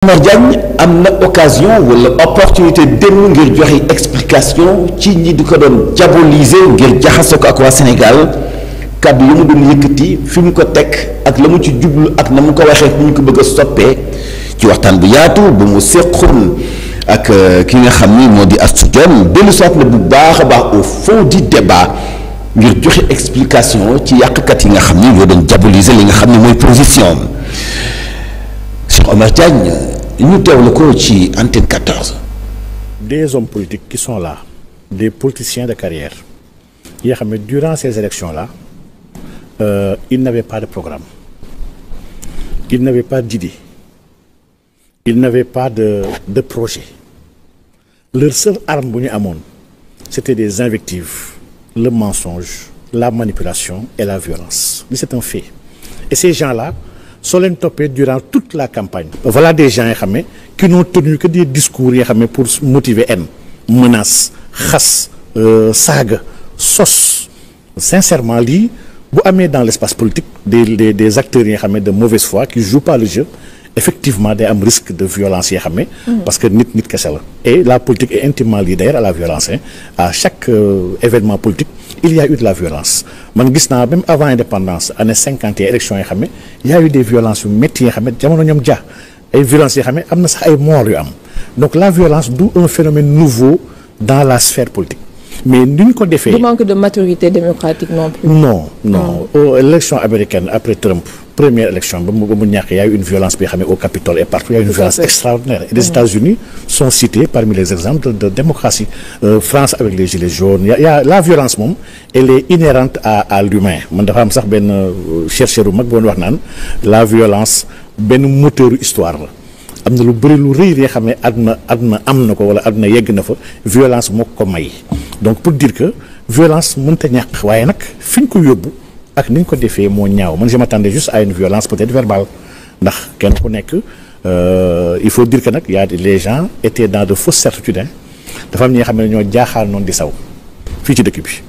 Omar Diagne am na occasion wala opportunité dem ngir joxe explication ci ñi di ko doon diaboliser ngir jaxase ko ak waa Sénégal kàddu yi mu doon yëkkati fi mu ko teg ak la mu ci jublu ak na mu ko waxee fu ñu ko bëgg a soppee ci waxtaan bu yaatu bu mu séqoon ak ki nga xam ni moo di Astou Dione dellu soit na bu baax a baax au fond du débat ngir joxe explication ci yàqkat yi nga xam ni ñoo doon diaboliser li nga xam ne mooy position Cheikh Omar Diagne ñu teewlu ko ci antenne 14. Des hommes politiques qui sont là, des politiciens de carrière yoo xam ne durant ces élections là ils n'avaient pas de programme, ils n'avaient pas d'idée, ils n'avaient pas de projet. Leur seule arme bu ñu amoon c'était des invectives, le mensonge, la manipulation et la violence. C'est un fait. Et ces gens-là soo leen toppee durant toute la campagne. Voilà des gens yoo xam ne qui n'ont tenu que des discours yoo xam ne pour motiver haine, menace, xas, saaga, sos. Sincèrement lii bu amee dans l'espace politique des acteurs yoo xam ne de mauvaise foi qui jouent pas le jeu, effectivement day am risque de violence yoo xam ne parce que nit kese la. Et la politique est intimement liée d'ailleurs à la violence. À chaque événement politique il y a eu de la violence. Man gis naa même avant indépendance année 50 élections yoo xam ne il y a eu des violences yu métti yoo xam ne jamono ñoom ja ay violences yoo xam ne am na sax ay morts yu am. Donc la violence du un phénomène nouveau dans la sphère politique. Mais ni ñu ko defee. Du manque de maturité démocratique non plus. Non. Élection américaine après Trump première élection ba mu ñàkk y a eu une violence bi xam ne au Capitole et partout il y a eu une violence extraordinaire. Et les États-Unis sont cités parmi les exemples de démocratie. France avec les gilets jaunes y a la violence moom elle est inhérente à l'humain. Man dafa am sax benn chercheur bu mag bu wax naan la violence benn moteur histoire la. Am na lu bëri lu rëy yoo xam ne àdduna am na ko wala àdduna yegg na fa violence moo ko may. Donc pour dire que violence mënta ñàkk waaye nag fi ñu ko yóbbu ak ni ñu ko defee moo ñaaw man je m'attendais juste à une violence peut-être verbale ndax kenn ku nekk il faut dire que nag les gens étaient dans de fausses certitudes. Dafa am ñi nga xam ne ñoo jaaxaal noonu di saw fii ci dëkk bi.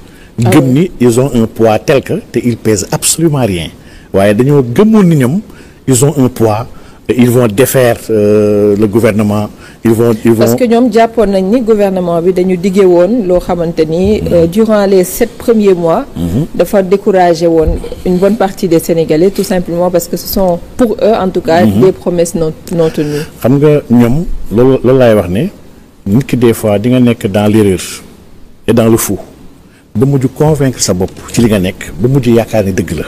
Gëm ni ils ont un poids tel que te ils pèsent absolument rien waaye dañoo gëmoon ni ñoom ils ont un poids. Ils vont défaire le gouvernement. Ils vont parce que ñoom jàppoon nañ ni gouvernement bi dañu diggee woon loo xamante ni durant les 7 premiers mois. dafa décourager woon une bonne partie des Sénégalais tout simplement parce que ce sont pour eux en tout cas des promesses non tenues. Xam nga ñoom loolu laay wax ne nit ki des fois di nga nekk dans l'erreur et dans le fou ba mujj convaincre sa bopp ci li nga nekk ba mujj yaakaar ni dëgg la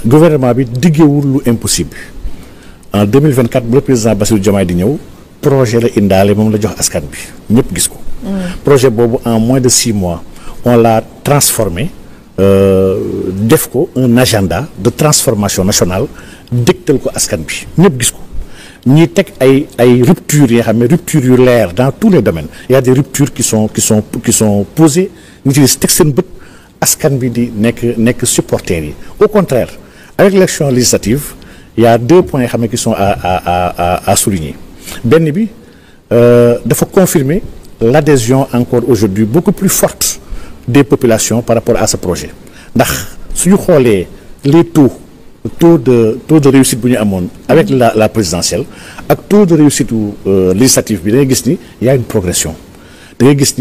gouvernement bi diggeewul lu impossible. En 2024 bu le président Bassirou Diomaye di ñëw projet la indaale moom la jox askan bi ñëpp gis ko. Projet boobu en moins de 6 mois on l'a transformé def ko un agenda de transformation nationale dégtal ko askan bi ñëpp gis ko ñi teg ay ruptures yoo xam ne ruptures yu leer dans tous les domaines. Il y a des ruptures qui sont posées ñu ci teg seen bët askan bi di nekk supporters yi. Au contraire avec l'élection législative. Il y a 2 points yoo xam ne qui sont à souligner benn bi dafa confirmer l'adhésion encore aujourd'hui beaucoup plus forte des populations par rapport à ce projet ndax suñu xoolee les taux de réussite bu ñu amoon avec la présidentielle ak taux de réussite législative bi da ngay gis ni il y a une progression da ngay gis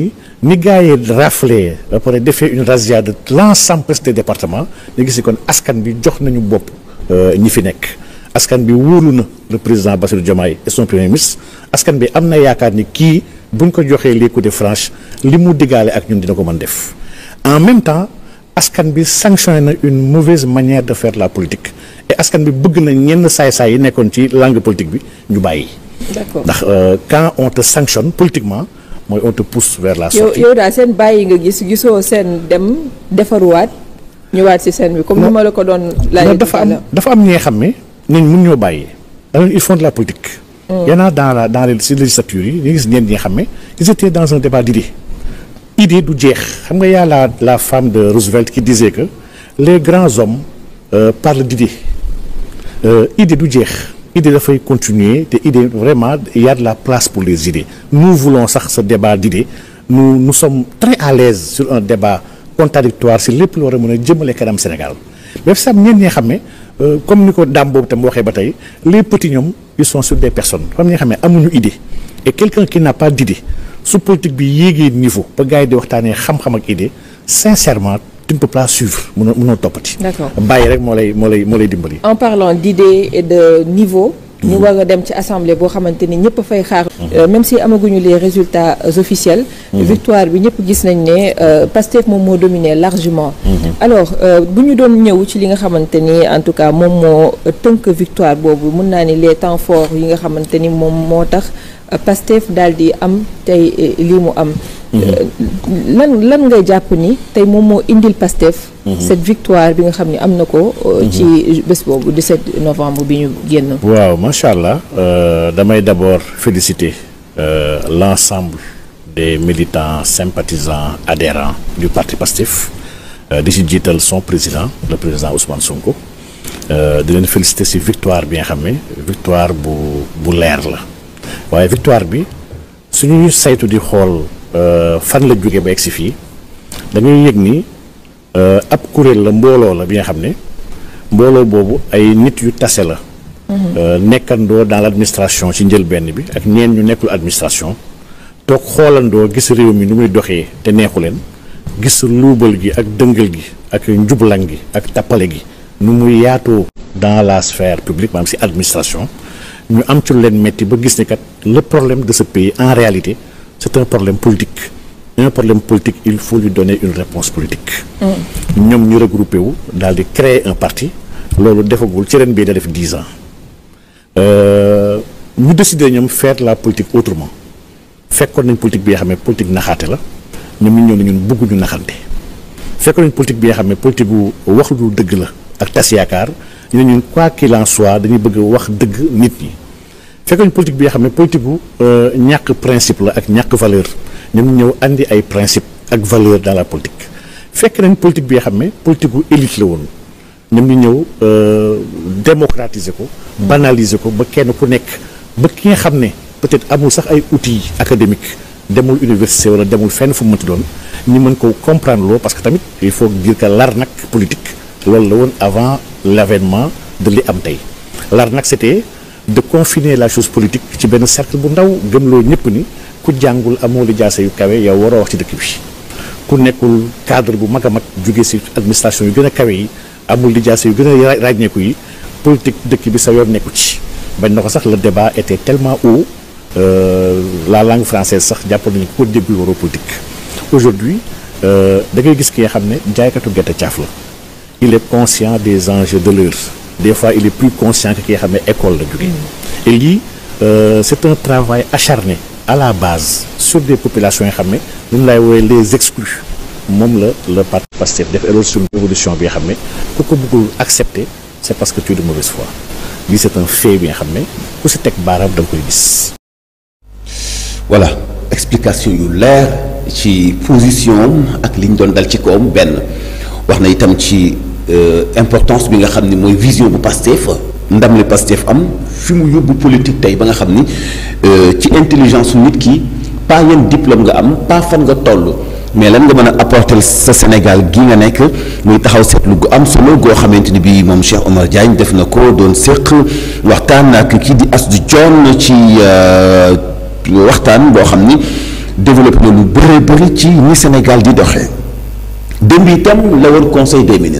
ni gars yi raflé ba pare defee une razzia de l'ensemble des départements da ngay gis ni kon askan bi jox nañu bopp ñi fi nekk. Askan bi wóolu na le président Bassirou Diomaye et son premier ministre askan bi am na yaakaar ni kii buñ ko joxee les coups de franche li mu diggaale ak ñun dina ko mën def en même temps askan bi sanctionné na une mauvaise manière de faire la politique et askan bi bëgg na ñenn saay-saay yi nekkoon ci langue politique bi ñu bàyyi. D'accord ndax quand on te sanctionne politiquement mooy on te pousse vers la sortie. yow daal seen bàyyi nga gisoo seen dem defaruwaat ñëwaat ci seen bi comme ni ma la ko doon. laajee dafa am ñi nga xam ne. nit mun ñoo bàyyi alors ils font de la politique. Il y en a dans les législatures yi ñu gis ñenn ñi nga xam ne ils étaient dans un débat d'idées du jeex xam nga y a la femme de Roosevelt qui disait que les grands hommes parlent d'idées idée du jeex idée dafay continuer te idée vraiment il y a de la place pour les idées nous voulons sax ce débat d'idées nous sommes très à l'aise sur un débat contradictoire si lépp lu war a mën a jëmale kanam Sénégal mais sax ñenn ñi nga xam ne comme ni ko daam boobu tam waxee ba tey les petits ñoom ils sont sur des personnes xam nga xam ne amuñu idée et quelqu'un qui n'a pas d'idée su politique bi yéegee niveau ba gars yi di waxtaanee xam-xam ak idée sincèrement tu ne peux pas suivre mënoo toppati. D'accord. Bàyyi rek moo lay dimbali. En parlant d'idée et de niveau. ñu war a dem ci assemblée boo xamante ni ñëpp fay xaar. Même si amaguñu les résultats officiels. Victoire bi ñëpp gis nañ ne Pastef moom moo dominé largement. Alors bu ñu doon ñëw ci li nga xamante ni en tout cas moom moo tënk victoire boobu mun naa ni les temps forts yi nga xamante ni moom moo tax Pastef daal di am tey lii mu am. lan ngay jàpp ni tey moom moo indil Pastef. cette victoire bi nga xam ni am na ko. ci bés boobu 17 novembre bi ñu génn. waaw macha allah damay d'abord féliciter l'ensemble des militants sympathisants adhérents du parti Pastef di ci jiital son président le président Ousmane Sonko di leen féliciter ci victoire bi nga xam ne victoire bu leer la waaye victoire bi suñuy saytu di xool. fan la jóge ba egsi fii da ngay yëg ni ab kuréel la mbooloo la bi nga xam ne mbooloo boobu ay nit yu tase la. nekkandoo dans l'administration ci njëlbenn bi ak ñeen ñu nekkul administration toog xoolandoo gis réew mi nu muy doxee te neexu leen gis luubal gi ak dëngal gi ak njublang gi ak tappale gi nu muy yaatoo dans la sphère publique maanaam ci administration ñu am ci lu leen metti ba gis ni kat le problème de ce pays en réalité. C'est un problème politique. Un problème politique, il faut lui donner une réponse politique. ñoom ñu regroupé wu daal di créer un parti loolu defagul ci ren bii da def 10 ans ñu décider ñoom faire la politique autrement fekkoon nañ politique bi nga xam ne politique naxaate la ñoom ñu ñëw ne ñun bëgguñu naxante fekkoon nañ politique bi nga xam ne politique bu wax lu dëgg la ak tas yaakaar ñu ne ñun quoi qu'il en soit dañuy bëgg wax dëgg nit ñi. fekk nañ politique bi nga xam ne politique bu ñàkk principe la ak ñàkk valeur ñoom ñëw andi ay principe ak valeur dans la politique fekk nañ politique bi nga xam ne politique bu élite la woon ñoom ñu ñëw démocratiser ko banaliser ko ba kenn ku nekk ba ki nga xam ne peut-être amul sax ay outils académiques demul université wala demul fenn fu mu mënti doon ñu mën ko comprendre loo parce que tamit il faut dire que l'arnaque politique loolu la woon avant l'avènement de li am tey l'arnaque c'était de confiner la chose politique ci benn cercle bu ndaw gëmloo ñëpp ni ku jàngul amoo li jaase yu kawe yow waroo wax ci dëkk bi ku nekkul cadre bu mag a mag jóge ci administration yu gën a kawe yi amul li jaase yu gën a ràññeeku yi politique dëkk bi sa yoon nekku ci bañ na ko sax le débat était tellement haut la langue française sax jàpp nañu ko déggul waroo politique aujourd'hui da ngay gis ki nga xam ne jaaykatu gerte caaf la il est conscient des enjeux de l'heure des fois il est plus conscient que ki nga xam ne école la jógee et lii c'est un travail acharné à la base sur des populations yi xam ne ñun lay woowee les exclus moom la parti Pastef def loolu sur une révolution bi nga xam ne ku ko bëggul accepter c'est parce que tu es de mauvaise foi lii c'est un fait bi nga xam ne ku si teg baaraam da nga koy gis. voilà explication yu leer ci position ak li ñu doon dal ci kawam benn wax na itam ci. Importance bi nga xam ni mooy vision bu Pastef ndam li Pastef am fi mu yóbbu politique tey ba nga xam ni ci intelligence su nit ki pas yenn diplôme nga am pas fan nga toll mais lan nga mën a apporter sa Sénégal gi nga nekk muy taxaw seetlu gu am solo goo xamante ni bii moom Cheikh Omar Diagne def na ko doon séq waxtaan ak kii di Astou Dione ci waxtaan boo xam ni développé na lu bëri ci ni Sénégal di doxee démb itam la woon conseil des ministres.